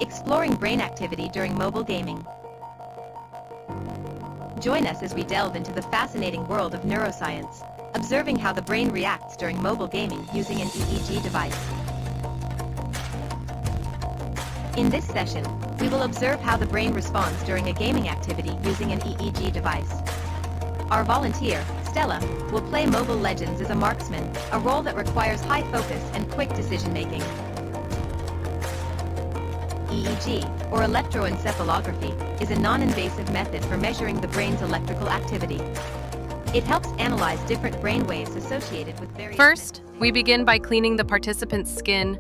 exploring brain activity during mobile gaming. Join us as we delve into the fascinating world of neuroscience, observing how the brain reacts during mobile gaming using an EEG device. In this session, we will observe how the brain responds during a gaming activity using an EEG device. Our volunteer, Stella, will play Mobile Legends as a marksman, a role that requires high focus and quick decision-making. EEG, or electroencephalography, is a non-invasive method for measuring the brain's electrical activity. It helps analyze different brain waves associated with various... First, we begin by cleaning the participant's skin,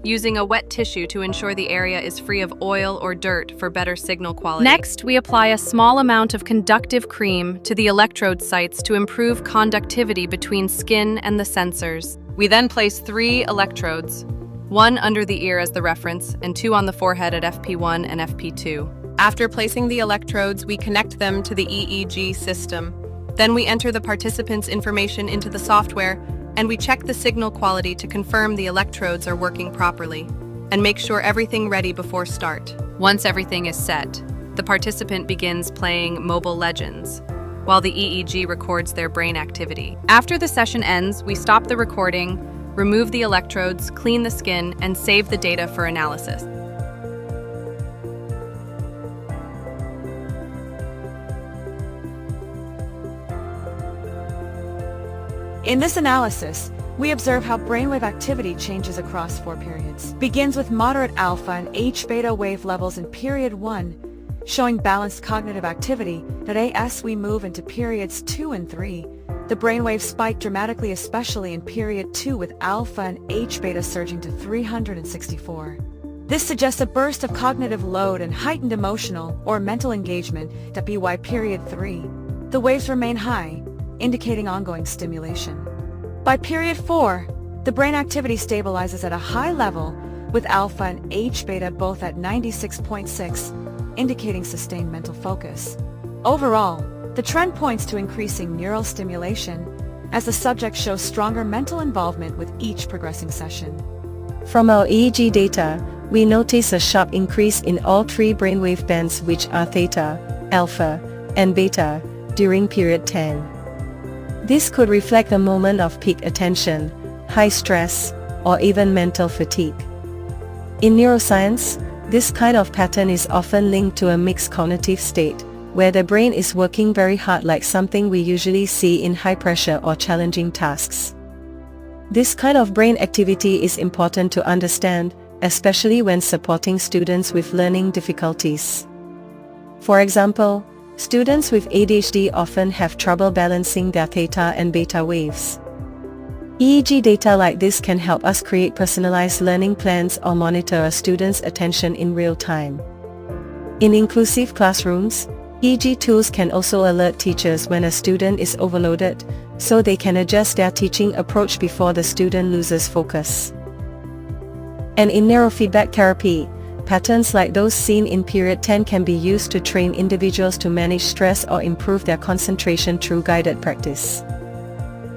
using a wet tissue to ensure the area is free of oil or dirt for better signal quality. Next, we apply a small amount of conductive cream to the electrode sites to improve conductivity between skin and the sensors. We then place 3 electrodes, 1 under the ear as the reference, and 2 on the forehead at FP1 and FP2. After placing the electrodes, we connect them to the EEG system. Then we enter the participant's information into the software, and we check the signal quality to confirm the electrodes are working properly, and make sure everything ready before start. Once everything is set, the participant begins playing Mobile Legends, while the EEG records their brain activity. After the session ends, we stop the recording, remove the electrodes, clean the skin, and save the data for analysis. In this analysis, we observe how brainwave activity changes across 4 periods. Begins with moderate alpha and H-beta wave levels in period 1, showing balanced cognitive activity. As we move into periods 2 and 3, the brainwaves spike dramatically, especially in period 2 with alpha and H-beta surging to 364. This suggests a burst of cognitive load and heightened emotional or mental engagement. By period 3, the waves remain high, indicating ongoing stimulation. By period 4, the brain activity stabilizes at a high level with alpha and H-beta both at 96.6, indicating sustained mental focus. Overall, the trend points to increasing neural stimulation as the subject shows stronger mental involvement with each progressing session. From our EEG data, we notice a sharp increase in all 3 brainwave bands, which are theta, alpha, and beta, during period 10. This could reflect a moment of peak attention, high stress, or even mental fatigue. In neuroscience, this kind of pattern is often linked to a mixed cognitive state, where the brain is working very hard, like something we usually see in high-pressure or challenging tasks. This kind of brain activity is important to understand, especially when supporting students with learning difficulties. For example, students with ADHD often have trouble balancing their theta and beta waves. EEG data like this can help us create personalized learning plans or monitor a student's attention in real time. In inclusive classrooms, EEG tools can also alert teachers when a student is overloaded, so they can adjust their teaching approach before the student loses focus. And in neurofeedback therapy, patterns like those seen in period 10 can be used to train individuals to manage stress or improve their concentration through guided practice.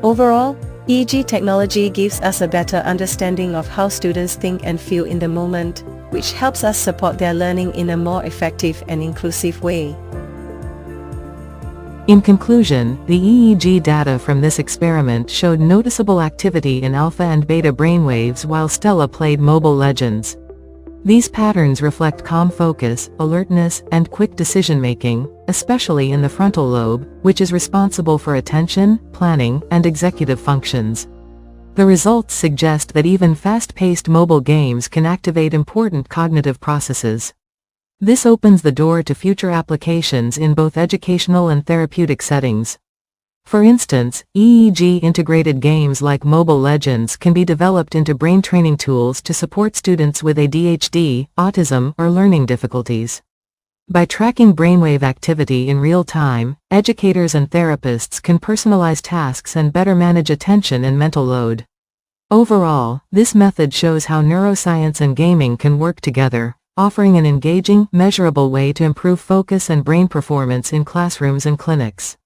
Overall, EEG technology gives us a better understanding of how students think and feel in the moment, which helps us support their learning in a more effective and inclusive way. In conclusion, the EEG data from this experiment showed noticeable activity in alpha and beta brainwaves while Stella played Mobile Legends. These patterns reflect calm focus, alertness, and quick decision-making, especially in the frontal lobe, which is responsible for attention, planning, and executive functions. The results suggest that even fast-paced mobile games can activate important cognitive processes. This opens the door to future applications in both educational and therapeutic settings. For instance, EEG-integrated games like Mobile Legends can be developed into brain training tools to support students with ADHD, autism, or learning difficulties. By tracking brainwave activity in real time, educators and therapists can personalize tasks and better manage attention and mental load. Overall, this method shows how neuroscience and gaming can work together, offering an engaging, measurable way to improve focus and brain performance in classrooms and clinics.